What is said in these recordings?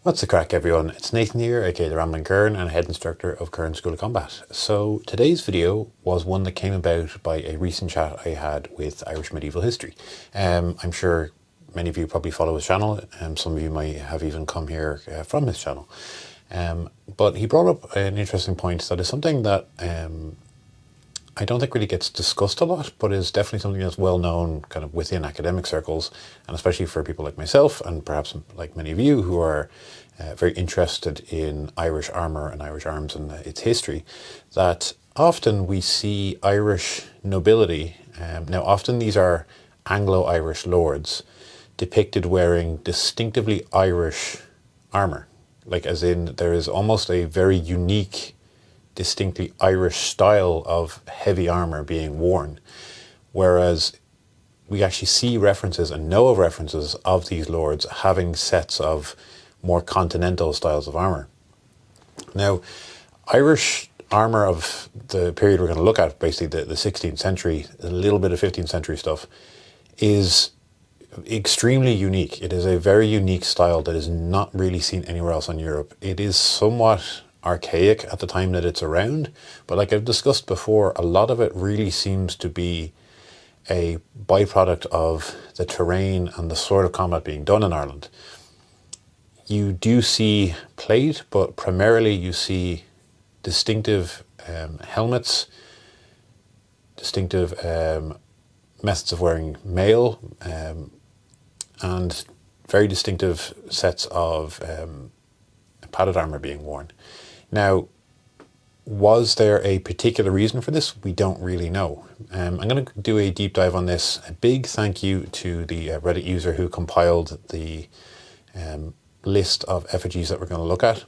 What's the crack, everyone? It's Nathan here, aka the Rambling Kern, and head instructor of Kern School of Combat. So today's video was one that came about by a recent chat I had with Irish medieval history. I'm sure many of you probably follow his channel, and some of you might have even come here from his channel. But he brought up an interesting point that is something that I don't think really gets discussed a lot, but is definitely something that's well known kind of within academic circles, and especially for people like myself and perhaps like many of you who are very interested in Irish armour and Irish arms and its history, that often we see Irish nobility, now often these are Anglo-Irish lords, depicted wearing distinctively Irish armour. Like as in there is almost a very unique, distinctly Irish style of heavy armour being worn, whereas we actually see references and know of references of these lords having sets of more continental styles of armour. Now, Irish armour of the period we're going to look at, basically the 16th century, a little bit of 15th century stuff, is extremely unique. It is a very unique style that is not really seen anywhere else in Europe. It is somewhat archaic at the time that it's around, but like I've discussed before, a lot of it really seems to be a byproduct of the terrain and the sort of combat being done in Ireland. You do see plate, but primarily you see distinctive helmets, distinctive methods of wearing mail, and very distinctive sets of padded armour being worn. Now, was there a particular reason for this? We don't really know. I'm going to do a deep dive on this. A big thank you to the Reddit user who compiled the list of effigies that we're going to look at.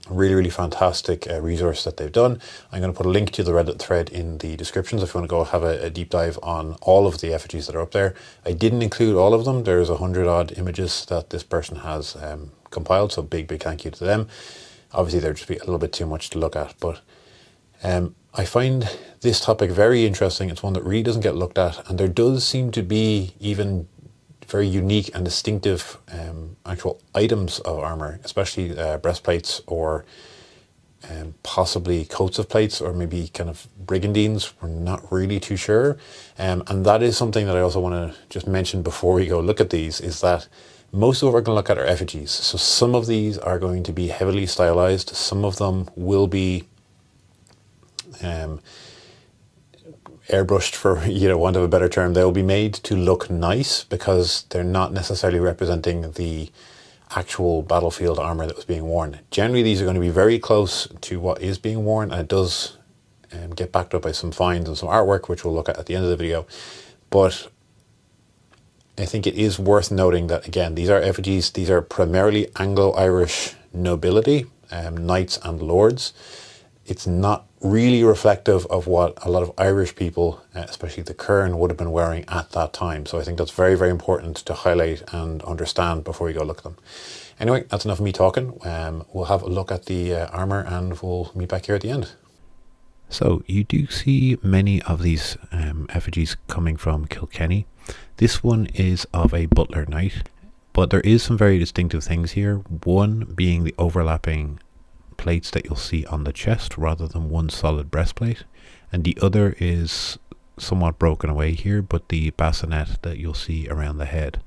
A really fantastic resource that they've done. I'm going to put a link to the Reddit thread in the descriptions if you want to go have a deep dive on all of the effigies that are up there. I didn't include all of them. There's 100 odd images that this person has compiled, so big thank you to them. Obviously there'd just be a little bit too much to look at, but I find this topic very interesting. It's one that really doesn't get looked at, and there does seem to be even very unique and distinctive actual items of armour, especially breastplates or possibly coats of plates, or maybe kind of brigandines. We're not really too sure. And that is something that I also want to just mention before we go look at these, is that most of what we're going to look at are effigies. So some of these are going to be heavily stylized. Some of them will be airbrushed, for want of a better term. They'll be made to look nice because they're not necessarily representing the actual battlefield armour that was being worn. Generally, these are going to be very close to what is being worn, and it does get backed up by some finds and some artwork, which we'll look at the end of the video. But I think it is worth noting that, again, these are effigies. These are primarily Anglo-Irish nobility, knights and lords. It's not really reflective of what a lot of Irish people, especially the Kern, would have been wearing at that time. So I think that's very important to highlight and understand before you go look at them. Anyway, that's enough of me talking. We'll have a look at the armour and we'll meet back here at the end. So you do see many of these effigies coming from Kilkenny. This one is of a butler knight, but there is some very distinctive things here. One being the overlapping plates that you'll see on the chest rather than one solid breastplate, and the other is somewhat broken away here, but the bassinet that you'll see around the head.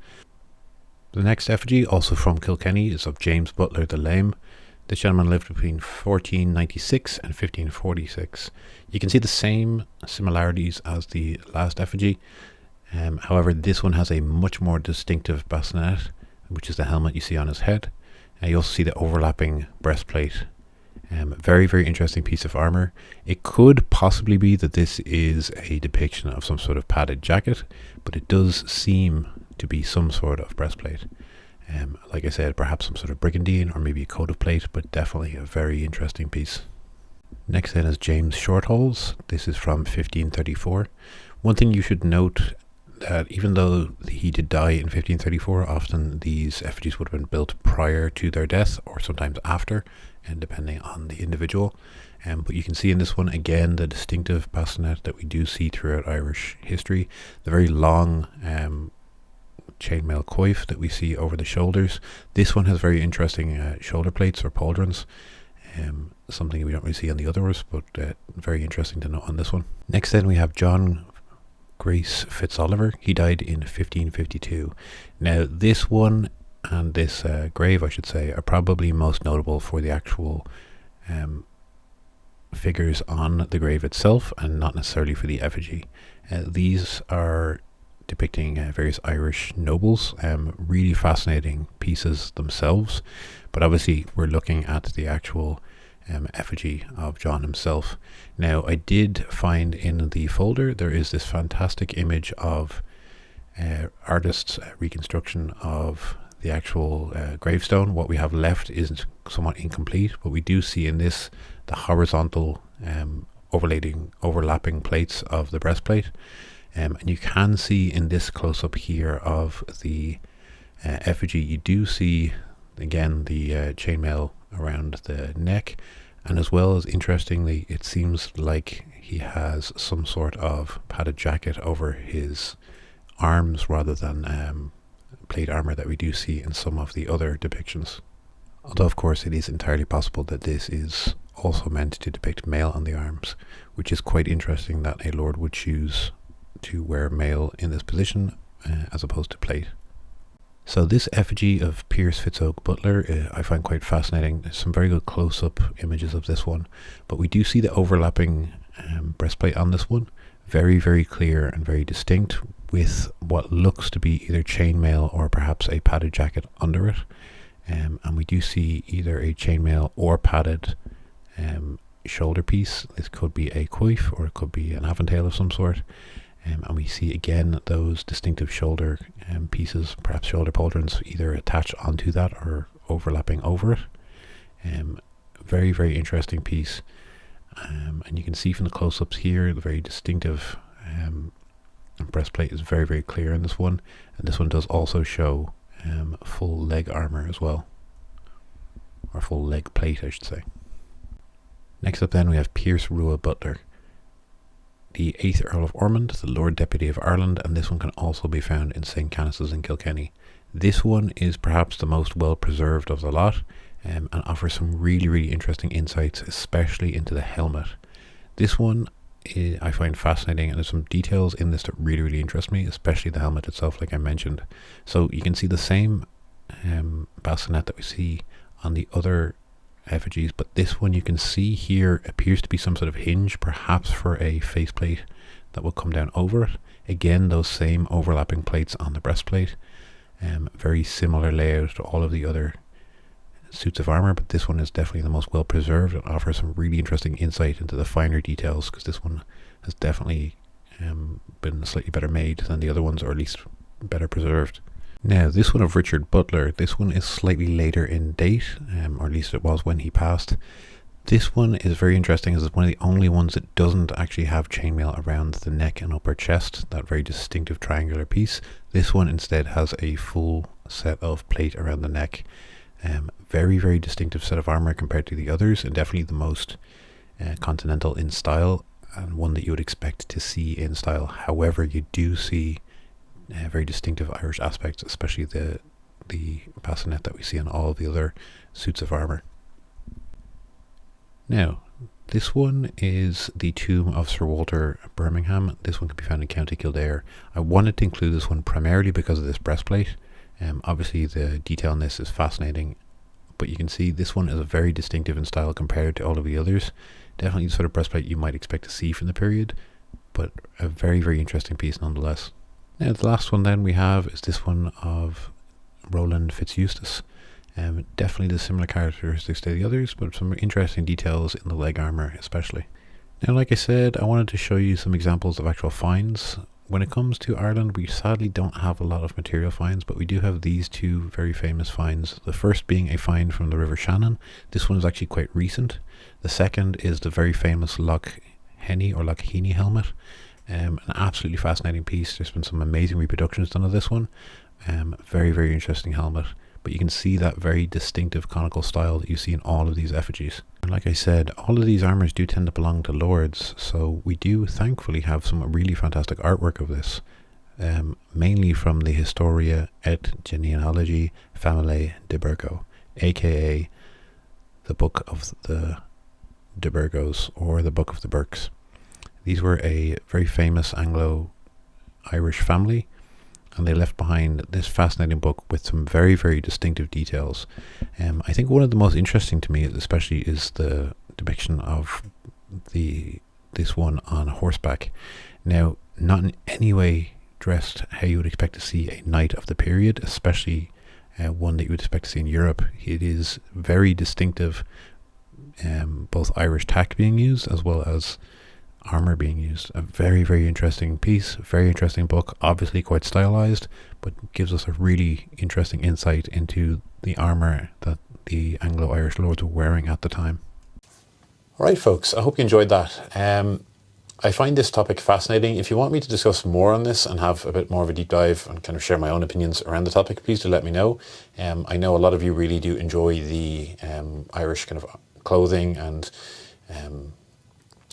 The next effigy, also from Kilkenny, is of James Butler the Lame. This gentleman lived between 1496 and 1546. You can see the same similarities as the last effigy. However, this one has a much more distinctive bassinet, which is the helmet you see on his head. You also see the overlapping breastplate. Very interesting piece of armour. It could possibly be that this is a depiction of some sort of padded jacket, but it does seem to be some sort of breastplate. Like I said, perhaps some sort of brigandine or maybe a coat of plate, but definitely a very interesting piece. Next then is James Shorthalls. This is from 1534. One thing you should note, that even though he did die in 1534, often these effigies would have been built prior to their death or sometimes after, and depending on the individual. But you can see in this one again the distinctive bassinet that we do see throughout Irish history, the very long chainmail coif that we see over the shoulders. This one has very interesting shoulder plates or pauldrons. Something we don't really see on the others, but very interesting to note on this one. Next then we have John Grace Fitzoliver. He died in 1552. Now this one and this grave, I should say, are probably most notable for the actual figures on the grave itself and not necessarily for the effigy. These are depicting various Irish nobles, really fascinating pieces themselves, but obviously we're looking at the actual effigy of John himself. Now I did find in the folder there is this fantastic image of artists' reconstruction of the actual gravestone. What we have left is somewhat incomplete, but we do see in this the horizontal overlapping plates of the breastplate, and you can see in this close-up here of the effigy, you do see again the chainmail around the neck, and as well as, interestingly, it seems like he has some sort of padded jacket over his arms rather than plate armor that we do see in some of the other depictions. Although of course it is entirely possible that this is also meant to depict mail on the arms, which is quite interesting that a lord would choose to wear mail in this position as opposed to plate. So this effigy of Piers Fitzoak Butler I find quite fascinating. There's some very good close-up images of this one, but we do see the overlapping breastplate on this one, very, very clear and very distinct, with what looks to be either chainmail or perhaps a padded jacket under it. And we do see either a chainmail or padded shoulder piece. This could be a coif or it could be an aventail of some sort. And we see again those distinctive shoulder pieces, perhaps shoulder pauldrons, either attached onto that or overlapping over it. Very, very interesting piece. And you can see from the close-ups here, the very distinctive breastplate is very, very clear in this one. And this one does also show full leg armor as well, or full leg plate, I should say. Next up then we have Piers Rua Butler, the 8th Earl of Ormond, the Lord Deputy of Ireland, and this one can also be found in St. Canice's in Kilkenny. This one is perhaps the most well preserved of the lot, and offers some really, really interesting insights, especially into the helmet. This one I find fascinating, and there's some details in this that really, really interest me, especially the helmet itself, like I mentioned. So you can see the same bassinet that we see on the other effigies, but this one you can see here appears to be some sort of hinge, perhaps for a faceplate that will come down over it. Again, those same overlapping plates on the breastplate, very similar layout to all of the other suits of armor, but this one is definitely the most well preserved and offers some really interesting insight into the finer details, because this one has definitely been slightly better made than the other ones, or at least better preserved. Now this one of Richard Butler, this one is slightly later in date, or at least it was when he passed. This one is very interesting as it's one of the only ones that doesn't actually have chainmail around the neck and upper chest, that very distinctive triangular piece. This one instead has a full set of plate around the neck. Very, very distinctive set of armor compared to the others, and definitely the most continental in style, and one that you would expect to see in style. However, you do see very distinctive Irish aspects, especially the bassinet that we see on all of the other suits of armor. Now, this one is the tomb of Sir Walter Birmingham. This one can be found in County Kildare. I wanted to include this one primarily because of this breastplate. Obviously the detail in this is fascinating, but you can see this one is a very distinctive in style compared to all of the others. Definitely the sort of breastplate you might expect to see from the period, but a very, very interesting piece nonetheless. Now the last one then we have is this one of Roland Fitzeustace. Definitely the similar characteristics to the others, but some interesting details in the leg armor especially. Now, like I said, I wanted to show you some examples of actual finds. When it comes to Ireland, we sadly don't have a lot of material finds, but we do have these two very famous finds. The first being a find from the River Shannon. This one is actually quite recent. The second is the very famous Loch Henny or Loch Heaney helmet. An absolutely fascinating piece. There's been some amazing reproductions done of this one. Very, very interesting helmet. But you can see that very distinctive conical style that you see in all of these effigies. And like I said, all of these armors do tend to belong to lords, so we do thankfully have some really fantastic artwork of this. mainly from the Historia et Genealogy Familiae de Burgo, aka the Book of the de Burgos, or the Book of the Burkes. These were a very famous Anglo-Irish family, and they left behind this fascinating book with some very, very distinctive details. I think one of the most interesting to me especially is the depiction of this one on horseback. Now, not in any way dressed how you would expect to see a knight of the period, especially one that you would expect to see in Europe. It is very distinctive, both Irish tack being used as well as armour being used. A very, very interesting piece, very interesting book, obviously quite stylized, but gives us a really interesting insight into the armour that the Anglo-Irish lords were wearing at the time. Alright folks, I hope you enjoyed that. I find this topic fascinating. If you want me to discuss more on this and have a bit more of a deep dive and kind of share my own opinions around the topic, please do let me know. I know a lot of you really do enjoy the Irish kind of clothing and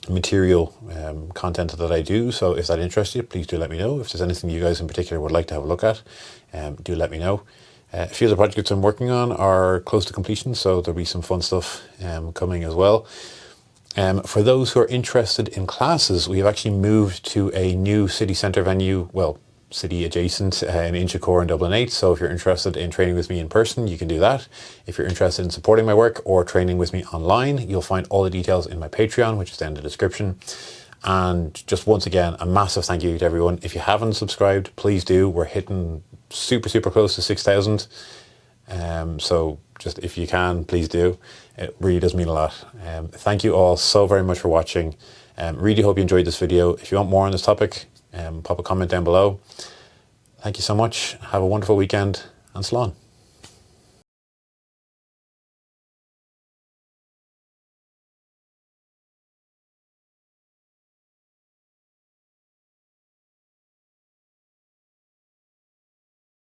material content that I do, so if that interests you, please do let me know. If there's anything you guys in particular would like to have a look at, do let me know. A few of the projects I'm working on are close to completion, so there'll be some fun stuff coming as well. For those who are interested in classes, we have actually moved to a new city centre venue, well, city adjacent in Inchicore and Dublin 8. So if you're interested in training with me in person, you can do that. If you're interested in supporting my work or training with me online, you'll find all the details in my Patreon, which is down in the description. And just once again, a massive thank you to everyone. If you haven't subscribed, please do. We're hitting super, super close to 6,000. So just if you can, please do. It really does mean a lot. Thank you all so very much for watching. Really hope you enjoyed this video. If you want more on this topic, pop a comment down below. Thank you so much. Have a wonderful weekend, and slán.